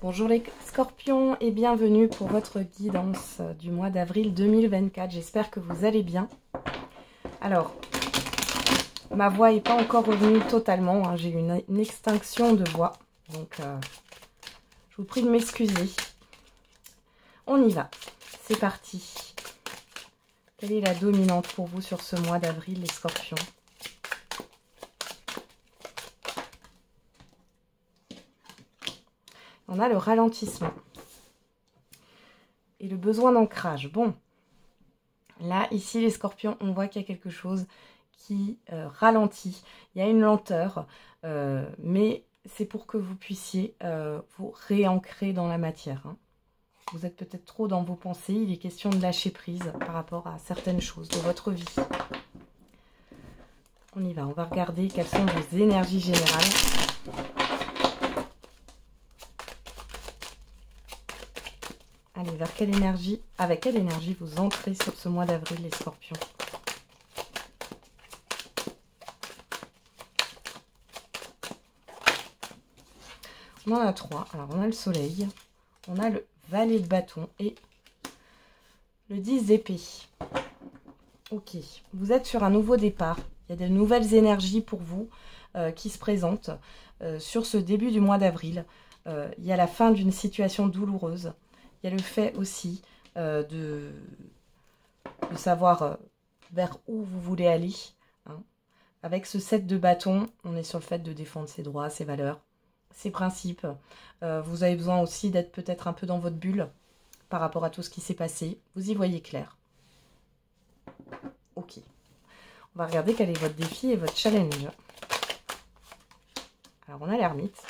Bonjour les scorpions et bienvenue pour votre guidance du mois d'avril 2024. J'espère que vous allez bien. Alors, ma voix n'est pas encore revenue totalement. Hein. J'ai eu une extinction de voix. Donc, je vous prie de m'excuser. On y va. C'est parti. Quelle est la dominante pour vous sur ce mois d'avril, les scorpions ? On a le ralentissement et le besoin d'ancrage. Bon, là, ici, les scorpions, on voit qu'il y a quelque chose qui ralentit. Il y a une lenteur, mais c'est pour que vous puissiez vous réancrer dans la matière. Hein. Vous êtes peut-être trop dans vos pensées. Il est question de lâcher prise par rapport à certaines choses de votre vie. On y va. On va regarder quelles sont vos énergies générales. Allez, vers quelle énergie, avec quelle énergie vous entrez sur ce mois d'avril, les scorpions? On en a trois. Alors, on a le soleil, on a le valet de bâton et le 10 d'épée. Ok, vous êtes sur un nouveau départ. Il y a de nouvelles énergies pour vous qui se présentent sur ce début du mois d'avril. Il y a la fin d'une situation douloureuse. Il y a le fait aussi de savoir vers où vous voulez aller. Hein. Avec ce 7 de bâton, on est sur le fait de défendre ses droits, ses valeurs, ses principes. Vous avez besoin aussi d'être peut-être un peu dans votre bulle par rapport à tout ce qui s'est passé. Vous y voyez clair. Ok. On va regarder quel est votre défi et votre challenge. Alors, on a l'ermite.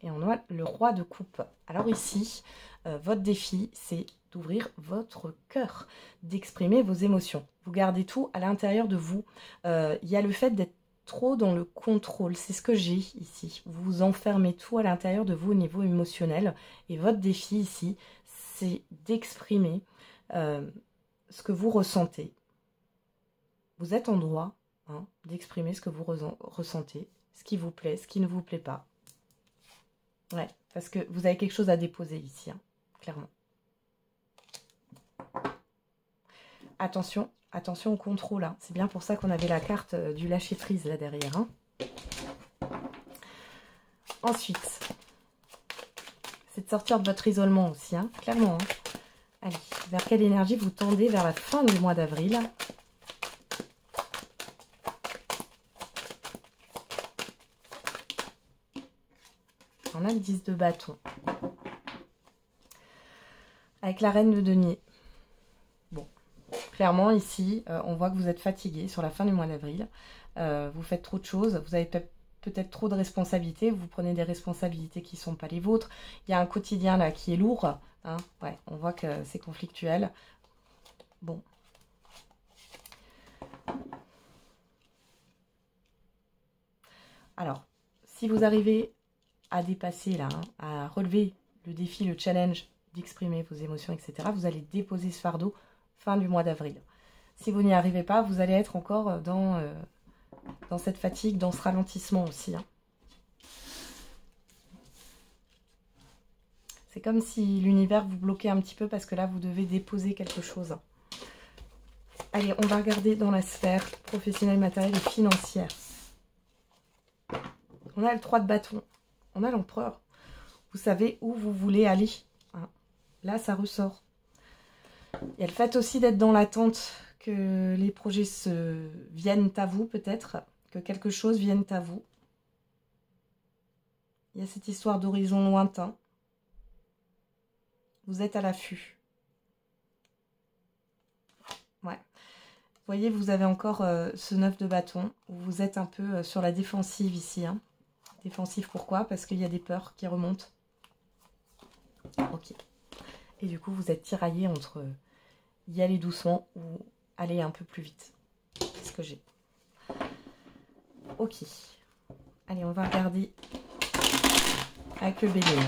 Et on a le roi de coupe. Alors ici, votre défi, c'est d'ouvrir votre cœur, d'exprimer vos émotions. Vous gardez tout à l'intérieur de vous. Il y a le fait d'être trop dans le contrôle. C'est ce que j'ai ici. Vous enfermez tout à l'intérieur de vous au niveau émotionnel. Et votre défi ici, c'est d'exprimer ce que vous ressentez. Vous êtes en droit d'exprimer ce que vous ressentez, ce qui vous plaît, ce qui ne vous plaît pas. Ouais, parce que vous avez quelque chose à déposer ici, hein, clairement. Attention, attention au contrôle. Hein. C'est bien pour ça qu'on avait la carte du lâcher-prise là derrière. Hein. Ensuite, c'est de sortir de votre isolement aussi, hein, clairement. Hein. Allez, vers quelle énergie vous tendez vers la fin du mois d'avril ? On a le 10 de bâton. Avec la reine de denier. Bon, clairement ici, on voit que vous êtes fatigué sur la fin du mois d'avril. Vous faites trop de choses. Vous avez peut-être trop de responsabilités. Vous prenez des responsabilités qui ne sont pas les vôtres. Il y a un quotidien là qui est lourd. Hein. Ouais, on voit que c'est conflictuel. Bon. Alors, si vous arrivez à dépasser là, hein, à relever le défi, le challenge d'exprimer vos émotions, etc., vous allez déposer ce fardeau fin du mois d'avril. Si vous n'y arrivez pas, vous allez être encore dans cette fatigue, dans ce ralentissement aussi. Hein. C'est comme si l'univers vous bloquait un petit peu parce que là, vous devez déposer quelque chose. Allez, on va regarder dans la sphère professionnelle, matérielle et financière. On a le 3 de bâton. On a l'empereur. Vous savez où vous voulez aller. Hein. Là, ça ressort. Il y a le fait aussi d'être dans l'attente que les projets viennent à vous, peut-être. Que quelque chose vienne à vous. Il y a cette histoire d'horizon lointain. Vous êtes à l'affût. Ouais. Vous voyez, vous avez encore ce 9 de bâton. Où vous êtes un peu sur la défensive ici. Hein. Défensif, pourquoi? Parce qu'il y a des peurs qui remontent. Ok. Et du coup, vous êtes tiraillé entre y aller doucement ou aller un peu plus vite. C'est ce que j'ai. Ok. Allez, on va regarder avec le bélier.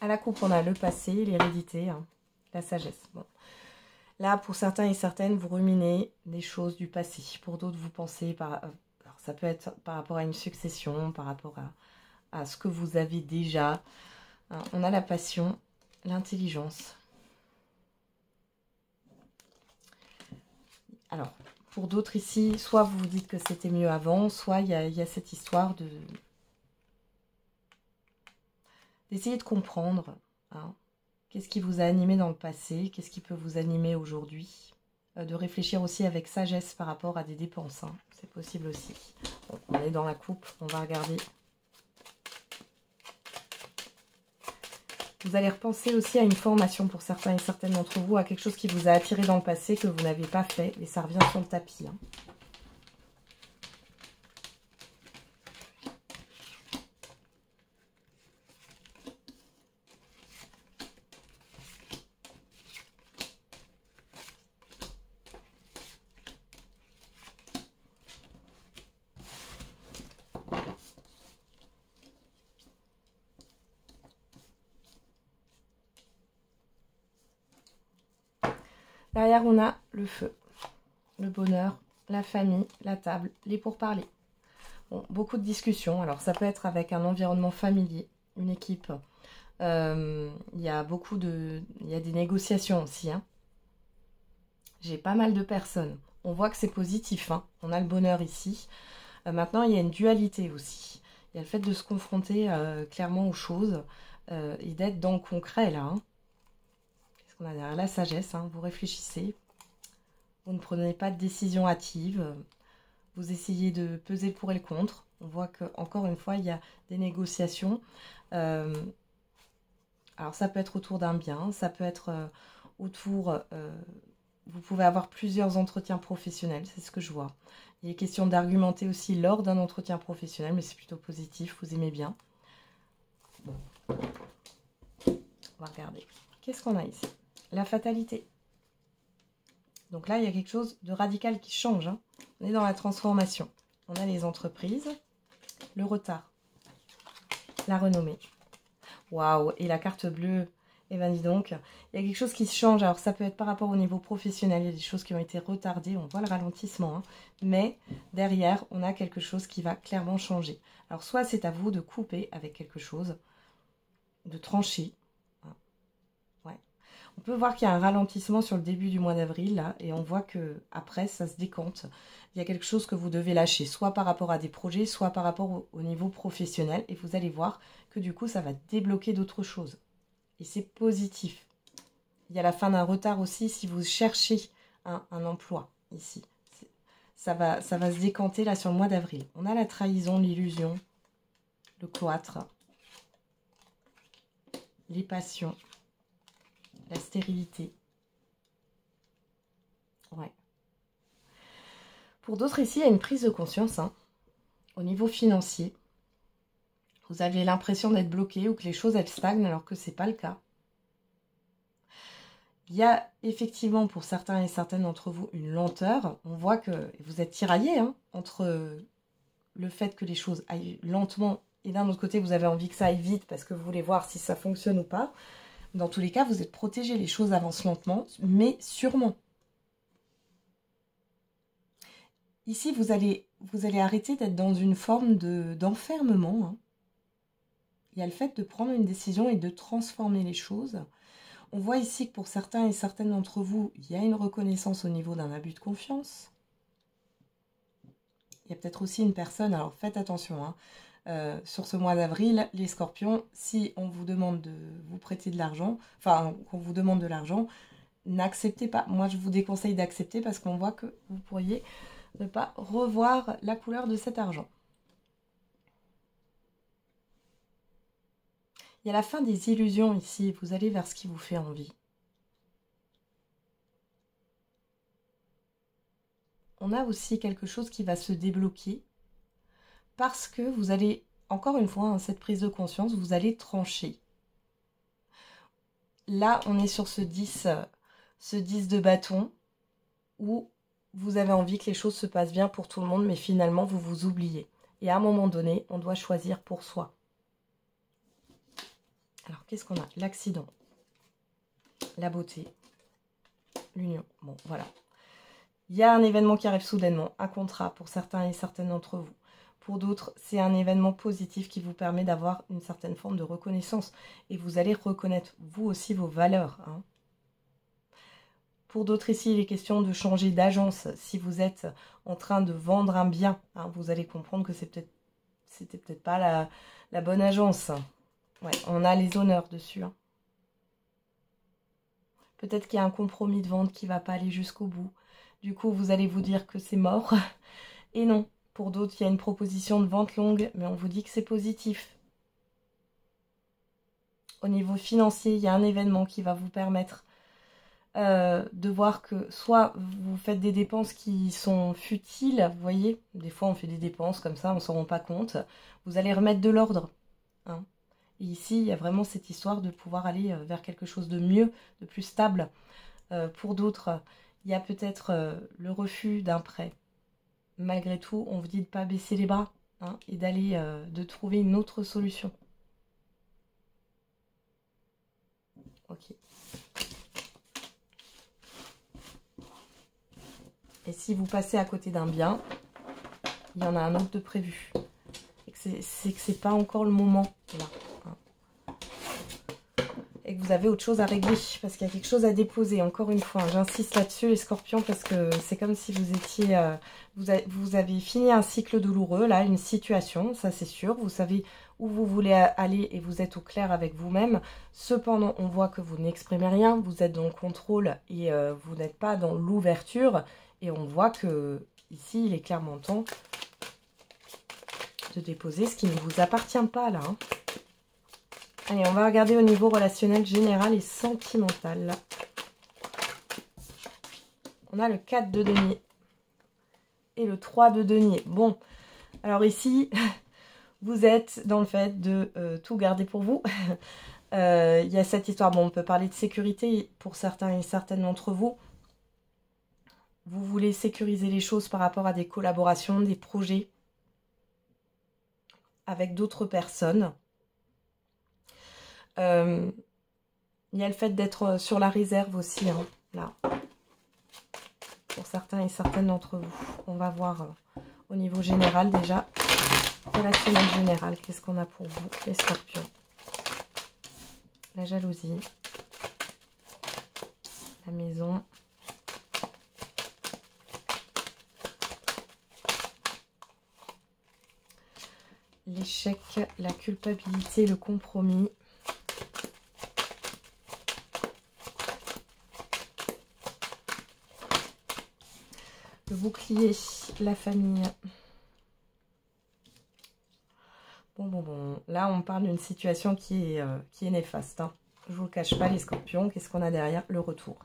À la coupe, on a le passé, l'hérédité. Hein. la sagesse. Bon. Là, pour certains et certaines, vous ruminez des choses du passé. Pour d'autres, vous pensez, alors ça peut être par rapport à une succession, par rapport à ce que vous avez déjà. Hein, on a la passion, l'intelligence. Alors, pour d'autres ici, soit vous vous dites que c'était mieux avant, soit il y a cette histoire d'essayer de comprendre. Hein, qu'est-ce qui vous a animé dans le passé? Qu'est-ce qui peut vous animer aujourd'hui? De réfléchir aussi avec sagesse par rapport à des dépenses. Hein. C'est possible aussi. Bon, on est dans la coupe. On va regarder. Vous allez repenser aussi à une formation pour certains et certaines d'entre vous, à quelque chose qui vous a attiré dans le passé, que vous n'avez pas fait. Et ça revient sur le tapis. Hein. Derrière, on a le feu, le bonheur, la famille, la table, les pourparlers. Bon, beaucoup de discussions. Alors, ça peut être avec un environnement familier, une équipe. Il y a des négociations aussi. Hein. J'ai pas mal de personnes. On voit que c'est positif. Hein. On a le bonheur ici. Maintenant, il y a une dualité aussi. Il y a le fait de se confronter clairement aux choses et d'être dans le concret, là. Hein. On a derrière la sagesse, hein, vous réfléchissez, vous ne prenez pas de décision hâtive, vous essayez de peser le pour et le contre. On voit qu'encore une fois, il y a des négociations. Alors ça peut être autour d'un bien, ça peut être autour... vous pouvez avoir plusieurs entretiens professionnels, c'est ce que je vois. Il est question d'argumenter aussi lors d'un entretien professionnel, mais c'est plutôt positif, vous aimez bien. Bon. On va regarder. Qu'est-ce qu'on a ici? La fatalité. Donc là, il y a quelque chose de radical qui change. Hein. On est dans la transformation. On a les entreprises, le retard, la renommée. Waouh! Et la carte bleue, eh bien dis donc, il y a quelque chose qui change. Alors ça peut être par rapport au niveau professionnel, il y a des choses qui ont été retardées, on voit le ralentissement. Hein. Mais derrière, on a quelque chose qui va clairement changer. Alors soit c'est à vous de couper avec quelque chose, de trancher. On peut voir qu'il y a un ralentissement sur le début du mois d'avril, là, et on voit que après ça se décante. Il y a quelque chose que vous devez lâcher, soit par rapport à des projets, soit par rapport au niveau professionnel, et vous allez voir que du coup, ça va débloquer d'autres choses. Et c'est positif. Il y a la fin d'un retard aussi si vous cherchez un emploi, ici. Ça va se décanter, là, sur le mois d'avril. On a la trahison, l'illusion, le cloître, les passions. La stérilité. Ouais. Pour d'autres ici, il y a une prise de conscience. Hein. Au niveau financier, vous avez l'impression d'être bloqué ou que les choses elles stagnent alors que ce n'est pas le cas. Il y a effectivement pour certains et certaines d'entre vous une lenteur. On voit que vous êtes tiraillés hein, entre le fait que les choses aillent lentement et d'un autre côté vous avez envie que ça aille vite parce que vous voulez voir si ça fonctionne ou pas. Dans tous les cas, vous êtes protégés, les choses avancent lentement, mais sûrement. Ici, vous allez arrêter d'être dans une forme d'enfermement. Hein. Il y a le fait de prendre une décision et de transformer les choses. On voit ici que pour certains et certaines d'entre vous, il y a une reconnaissance au niveau d'un abus de confiance. Il y a peut-être aussi une personne, alors faites attention, hein, sur ce mois d'avril, les scorpions, si on vous demande de vous prêter de l'argent, enfin, qu'on vous demande de l'argent, n'acceptez pas. Moi, je vous déconseille d'accepter parce qu'on voit que vous pourriez ne pas revoir la couleur de cet argent. Il y a la fin des illusions ici. Vous allez vers ce qui vous fait envie. On a aussi quelque chose qui va se débloquer parce que vous allez, encore une fois, hein, cette prise de conscience, vous allez trancher. Là, on est sur ce 10 de bâton où vous avez envie que les choses se passent bien pour tout le monde, mais finalement, vous vous oubliez. Et à un moment donné, on doit choisir pour soi. Alors, qu'est-ce qu'on a? L'accident. la beauté, l'union. Bon, voilà. Il y a un événement qui arrive soudainement, un contrat pour certains et certaines d'entre vous. Pour d'autres, c'est un événement positif qui vous permet d'avoir une certaine forme de reconnaissance. Et vous allez reconnaître, vous aussi, vos valeurs. Hein. Pour d'autres ici, il est question de changer d'agence. Si vous êtes en train de vendre un bien, hein, vous allez comprendre que c'était peut-être pas la bonne agence. Ouais, on a les honneurs dessus. Hein. Peut-être qu'il y a un compromis de vente qui ne va pas aller jusqu'au bout. Du coup, vous allez vous dire que c'est mort. Et non, pour d'autres, il y a une proposition de vente longue, mais on vous dit que c'est positif. Au niveau financier, il y a un événement qui va vous permettre de voir que soit vous faites des dépenses qui sont futiles, vous voyez, des fois on fait des dépenses comme ça, on ne s'en rend pas compte. Vous allez remettre de l'ordre. Hein. Et ici, il y a vraiment cette histoire de pouvoir aller vers quelque chose de mieux, de plus stable. Pour d'autres, il y a peut-être le refus d'un prêt. Malgré tout, on vous dit de ne pas baisser les bras hein, et d'aller, de trouver une autre solution. Ok. Et si vous passez à côté d'un bien, il y en a un autre de prévu. C'est que c'est pas encore le moment là. Et que vous avez autre chose à régler parce qu'il y a quelque chose à déposer. Encore une fois, j'insiste là-dessus les scorpions parce que c'est comme si vous étiez... vous avez fini un cycle douloureux, là, une situation, ça c'est sûr. Vous savez où vous voulez aller et vous êtes au clair avec vous-même. Cependant, on voit que vous n'exprimez rien, vous êtes dans le contrôle et vous n'êtes pas dans l'ouverture. Et on voit que ici, il est clairement temps de déposer ce qui ne vous appartient pas là. Hein. Allez, on va regarder au niveau relationnel, général et sentimental. On a le 4 de denier et le 3 de denier. Bon, alors ici, vous êtes dans le fait de tout garder pour vous. Il y a cette histoire, bon, on peut parler de sécurité pour certains et certaines d'entre vous. Vous voulez sécuriser les choses par rapport à des collaborations, des projets avec d'autres personnes. Il y a le fait d'être sur la réserve aussi, hein, là. Pour certains et certaines d'entre vous. On va voir au niveau général déjà. Relationnel général, qu'est-ce qu'on a pour vous, les scorpions? La jalousie. La maison. L'échec, la culpabilité, le compromis. Le bouclier, la famille. Bon. Là, on parle d'une situation qui est néfaste. Hein. Je ne vous le cache pas, les scorpions. Qu'est-ce qu'on a derrière? Le retour.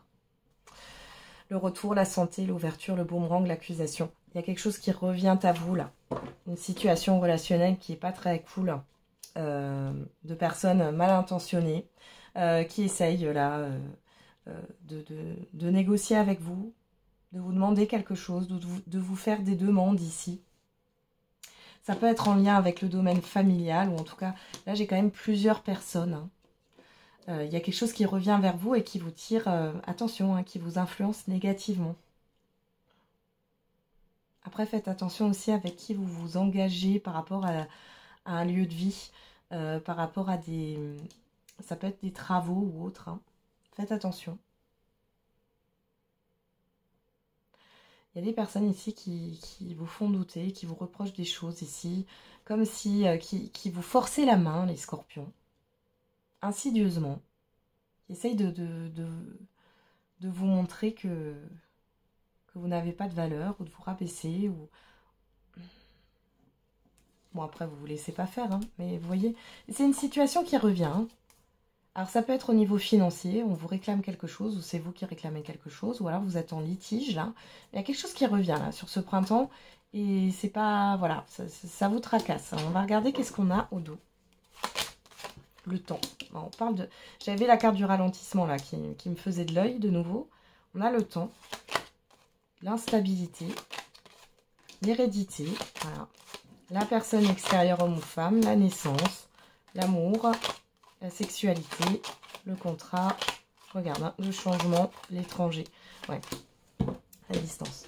Le retour, la santé, l'ouverture, le boomerang, l'accusation. Il y a quelque chose qui revient à vous, là. Une situation relationnelle qui n'est pas très cool. De personnes mal intentionnées qui essayent, là, de négocier avec vous, de vous demander quelque chose, de vous faire des demandes ici. Ça peut être en lien avec le domaine familial, ou en tout cas, là j'ai quand même plusieurs personnes. Hein. Il y a quelque chose qui revient vers vous et qui vous tire, attention, hein, qui vous influence négativement. Après, faites attention aussi avec qui vous vous engagez par rapport à un lieu de vie, par rapport à des... Ça peut être des travaux ou autre. Hein. Faites attention. Il y a des personnes ici qui vous font douter, qui vous reprochent des choses ici, comme si... qui vous forçaient la main, les scorpions. Insidieusement. Qui essayent de vous montrer que vous n'avez pas de valeur, ou de vous rabaisser, ou... Bon, après, vous ne vous laissez pas faire, hein, mais vous voyez, c'est une situation qui revient. Hein. Alors, ça peut être au niveau financier, on vous réclame quelque chose, ou c'est vous qui réclamez quelque chose, ou alors vous êtes en litige, là. Il y a quelque chose qui revient, là, sur ce printemps, et c'est pas... Voilà, ça vous tracasse. Hein. On va regarder qu'est-ce qu'on a au dos. Le temps. Bon, on parle de... J'avais la carte du ralentissement, là, qui me faisait de l'œil, de nouveau. On a le temps, l'instabilité, l'hérédité, voilà. La personne extérieure, homme ou femme, la naissance, l'amour, la sexualité, le contrat, Regarde, hein, le changement, l'étranger. Ouais, à distance.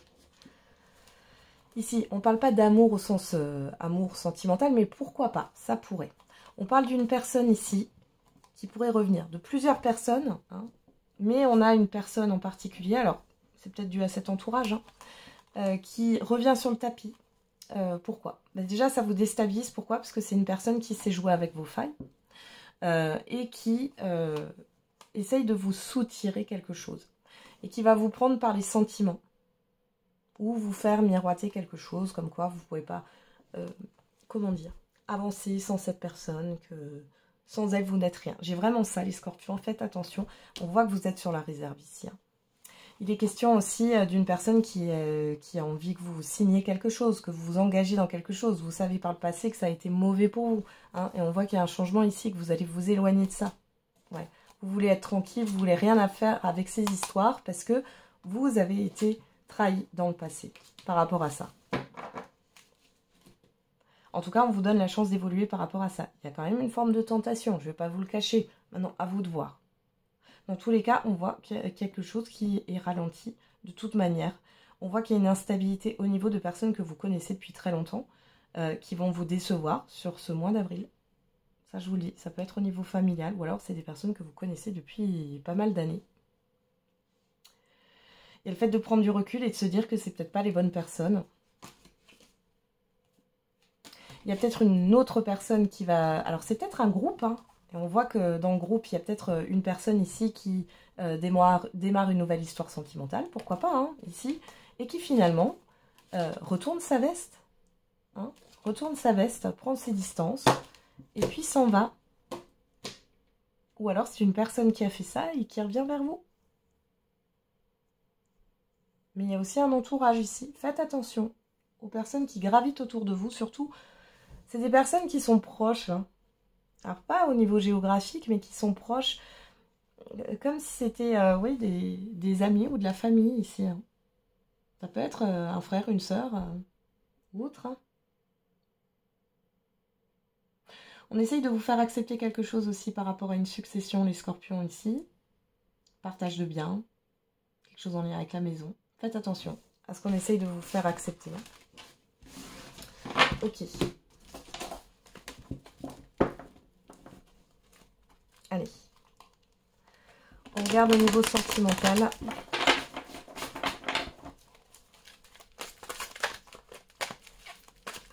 Ici, on ne parle pas d'amour au sens amour sentimental, mais pourquoi pas, ça pourrait. On parle d'une personne ici qui pourrait revenir, de plusieurs personnes, hein, mais on a une personne en particulier, alors c'est peut-être dû à cet entourage, hein, qui revient sur le tapis. Pourquoi? Déjà, ça vous déstabilise. Pourquoi? Parce que c'est une personne qui sait jouer avec vos failles et qui essaye de vous soutirer quelque chose et qui va vous prendre par les sentiments ou vous faire miroiter quelque chose comme quoi vous ne pouvez pas, comment dire, avancer sans cette personne, que sans elle vous n'êtes rien. J'ai vraiment ça les scorpions, faites attention, on voit que vous êtes sur la réserve ici. Hein. Il est question aussi d'une personne qui a envie que vous signiez quelque chose, que vous vous engagez dans quelque chose. Vous savez par le passé que ça a été mauvais pour vous. Hein, et on voit qu'il y a un changement ici, que vous allez vous éloigner de ça. Ouais. Vous voulez être tranquille, vous voulez rien à faire avec ces histoires parce que vous avez été trahi dans le passé par rapport à ça. En tout cas, on vous donne la chance d'évoluer par rapport à ça. Il y a quand même une forme de tentation, je ne vais pas vous le cacher. Maintenant, à vous de voir. Dans tous les cas, on voit qu'il y a quelque chose qui est ralenti de toute manière. On voit qu'il y a une instabilité au niveau de personnes que vous connaissez depuis très longtemps, qui vont vous décevoir sur ce mois d'avril. Ça, je vous le dis, ça peut être au niveau familial, ou alors c'est des personnes que vous connaissez depuis pas mal d'années. Il y a le fait de prendre du recul et de se dire que c'est peut-être pas les bonnes personnes. Il y a peut-être une autre personne qui va... Alors, c'est peut-être un groupe, hein. Et on voit que dans le groupe, il y a peut-être une personne ici qui démarre une nouvelle histoire sentimentale, pourquoi pas, hein, ici, et qui finalement retourne sa veste. Hein, retourne sa veste, prend ses distances, et puis s'en va. Ou alors c'est une personne qui a fait ça et qui revient vers vous. Mais il y a aussi un entourage ici. Faites attention aux personnes qui gravitent autour de vous, surtout, c'est des personnes qui sont proches, hein. Alors, pas au niveau géographique, mais qui sont proches, comme si c'était oui, des amis ou de la famille ici. Hein. Ça peut être un frère, une sœur, ou autre. Hein. On essaye de vous faire accepter quelque chose aussi par rapport à une succession, les scorpions ici. Partage de biens, quelque chose en lien avec la maison. Faites attention à ce qu'on essaye de vous faire accepter. Ok. Allez, on regarde au niveau sentimental.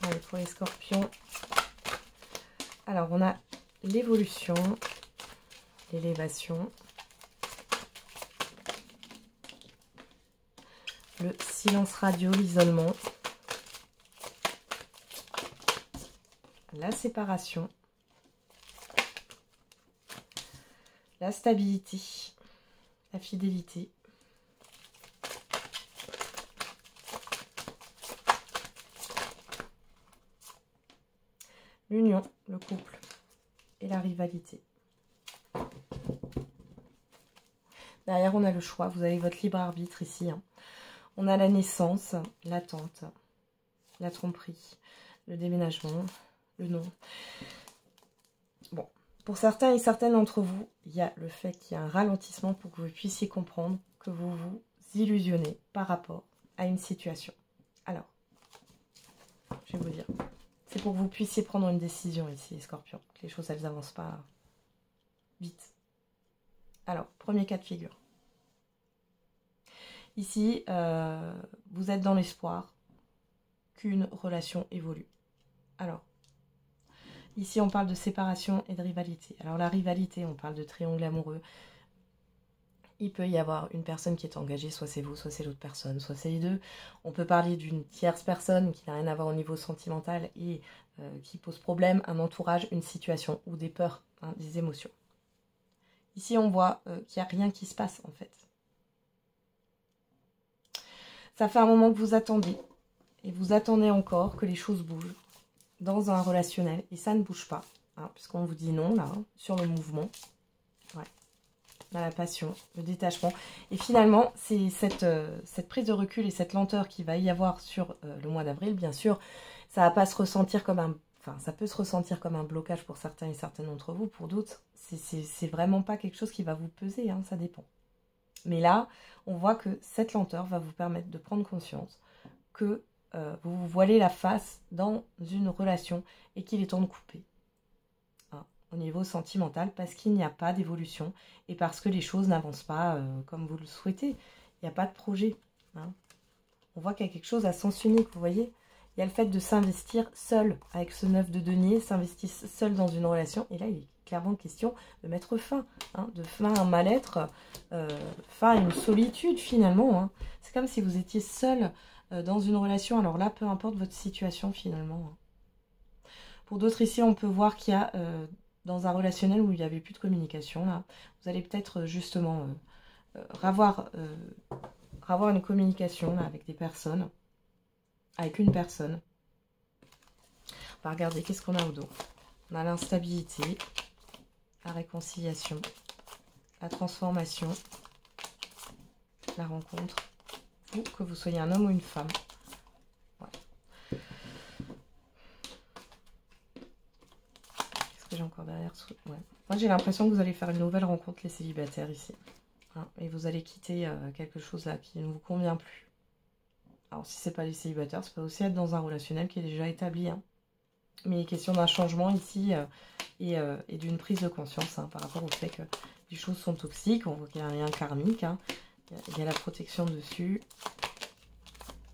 Allez, pour les scorpions. Alors, on a l'évolution, l'élévation, le silence radio, l'isolement, la séparation, la stabilité, la fidélité, l'union, le couple et la rivalité. Derrière, on a le choix. Vous avez votre libre arbitre ici. Hein. On a la naissance, l'attente, la tromperie, le déménagement, le non. Bon. Pour certains et certaines d'entre vous, il y a le fait qu'il y a un ralentissement pour que vous puissiez comprendre que vous vous illusionnez par rapport à une situation. Alors, je vais vous dire, c'est pour que vous puissiez prendre une décision ici, les scorpions, que les choses, elles n'avancent pas vite. Alors, premier cas de figure. Ici, vous êtes dans l'espoir qu'une relation évolue. Alors, ici, on parle de séparation et de rivalité. Alors, la rivalité, on parle de triangle amoureux. Il peut y avoir une personne qui est engagée, soit c'est vous, soit c'est l'autre personne, soit c'est les deux. On peut parler d'une tierce personne qui n'a rien à voir au niveau sentimental et qui pose problème, un entourage, une situation ou des peurs, hein, des émotions. Ici, on voit qu'il n'y a rien qui se passe, en fait. Ça fait un moment que vous attendez, et vous attendez encore que les choses bougent dans un relationnel, et ça ne bouge pas, hein, puisqu'on vous dit non, là, hein, sur le mouvement. Ouais. Dans la passion, le détachement. Et finalement, c'est cette prise de recul et cette lenteur qu'il va y avoir sur le mois d'avril, bien sûr, ça va pas se ressentir comme un... Enfin, ça peut se ressentir comme un blocage pour certains et certaines d'entre vous. Pour d'autres, C'est vraiment pas quelque chose qui va vous peser, hein, ça dépend. Mais là, on voit que cette lenteur va vous permettre de prendre conscience que vous vous voilez la face dans une relation et qu'il est temps de couper. Hein, au niveau sentimental, parce qu'il n'y a pas d'évolution et parce que les choses n'avancent pas comme vous le souhaitez. Il n'y a pas de projet. Hein. On voit qu'il y a quelque chose à sens unique, vous voyez. Il y a le fait de s'investir seul avec ce 9 de denier, s'investir seul dans une relation. Et là, il est clairement question de mettre fin, hein, de fin à un mal-être, fin à une solitude finalement. Hein. C'est comme si vous étiez seul dans une relation. Alors là, peu importe votre situation finalement. Hein. Pour d'autres ici, on peut voir qu'il y a dans un relationnel où il n'y avait plus de communication, là, vous allez peut-être justement avoir une communication là, avec des personnes, avec une personne. On va regarder qu'est-ce qu'on a au dos. On a l'instabilité, la réconciliation, la transformation, la rencontre, ou que vous soyez un homme ou une femme. Ouais. Qu'est-ce que j'ai encore derrière? Ouais. Moi, j'ai l'impression que vous allez faire une nouvelle rencontre, les célibataires, ici. Hein, et vous allez quitter quelque chose là qui ne vous convient plus. Alors, si ce n'est pas les célibataires, ça peut aussi être dans un relationnel qui est déjà établi. Hein. Mais il est question d'un changement ici et d'une prise de conscience hein, par rapport au fait que les choses sont toxiques. On voit qu'il y a un lien karmique. Hein. Il y a la protection dessus.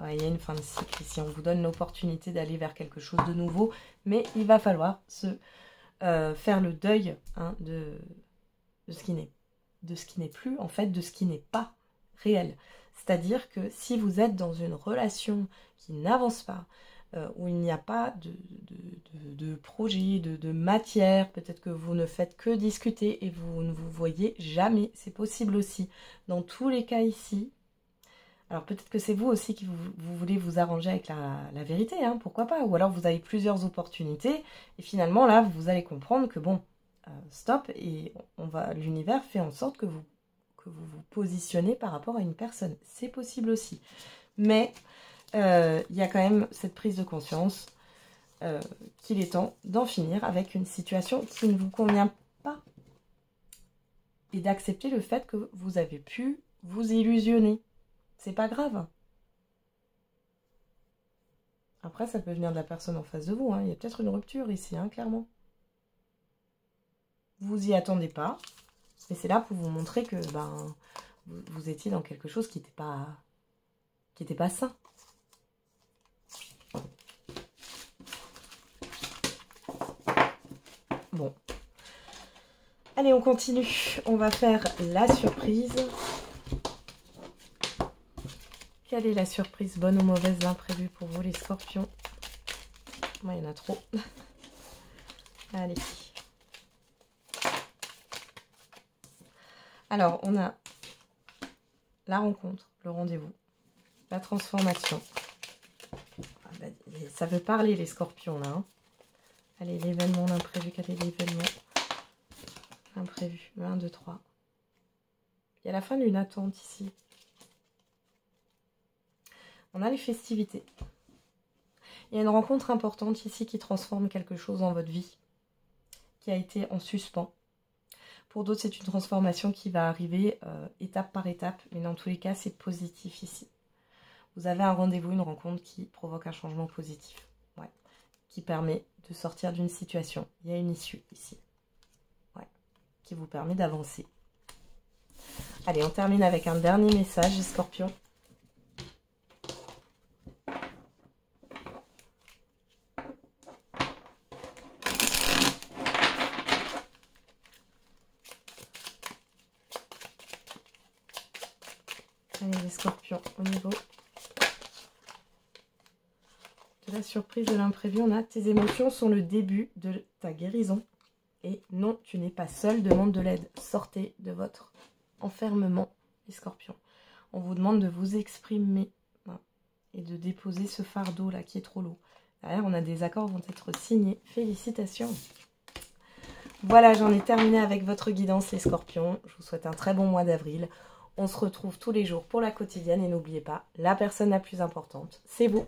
Ouais, il y a une fin de cycle ici. On vous donne l'opportunité d'aller vers quelque chose de nouveau. Mais il va falloir faire le deuil hein, de ce qui n'est plus, en fait, de ce qui n'est pas réel. C'est-à-dire que si vous êtes dans une relation qui n'avance pas, où il n'y a pas de projet, de matière, peut-être que vous ne faites que discuter et vous ne vous voyez jamais, c'est possible aussi. Dans tous les cas ici, alors peut-être que c'est vous aussi qui vous voulez vous arranger avec la vérité, hein, pourquoi pas, ou alors vous avez plusieurs opportunités et finalement là, vous allez comprendre que bon, stop, et l'univers fait en sorte que vous vous positionnez par rapport à une personne. C'est possible aussi. Mais il y a quand même cette prise de conscience qu'il est temps d'en finir avec une situation qui ne vous convient pas. Et d'accepter le fait que vous avez pu vous illusionner. C'est pas grave. Après, ça peut venir de la personne en face de vous. Hein. Il y a peut-être une rupture ici, hein, clairement. Vous y attendez pas. Mais c'est là pour vous montrer que vous étiez dans quelque chose qui n'était pas sain. Bon. Allez, on continue. On va faire la surprise. Quelle est la surprise, bonne ou mauvaise, l'imprévu pour vous, les scorpions? Moi, il y en a trop. Allez. Alors, on a la rencontre, le rendez-vous, la transformation. Ah bah, ça veut parler, les scorpions, là. Hein. Allez, l'événement, l'imprévu, quel est l'événement? Imprévu, le 1, 2, 3. Il y a la fin d'une attente ici. On a les festivités. Il y a une rencontre importante ici qui transforme quelque chose dans votre vie, qui a été en suspens. Pour d'autres, c'est une transformation qui va arriver étape par étape, mais dans tous les cas, c'est positif ici. Vous avez un rendez-vous, une rencontre qui provoque un changement positif, ouais, qui permet de sortir d'une situation. Il y a une issue ici, ouais, qui vous permet d'avancer. Allez, on termine avec un dernier message, les scorpions. Allez, les scorpions, au niveau de la surprise, de l'imprévu, on a tes émotions sont le début de ta guérison. Et non, tu n'es pas seul, demande de l'aide. Sortez de votre enfermement, les scorpions. On vous demande de vous exprimer hein, et de déposer ce fardeau là qui est trop lourd. Derrière, on a des accords vont être signés. Félicitations. Voilà, j'en ai terminé avec votre guidance, les scorpions. Je vous souhaite un très bon mois d'avril. On se retrouve tous les jours pour la quotidienne et n'oubliez pas, la personne la plus importante, c'est vous.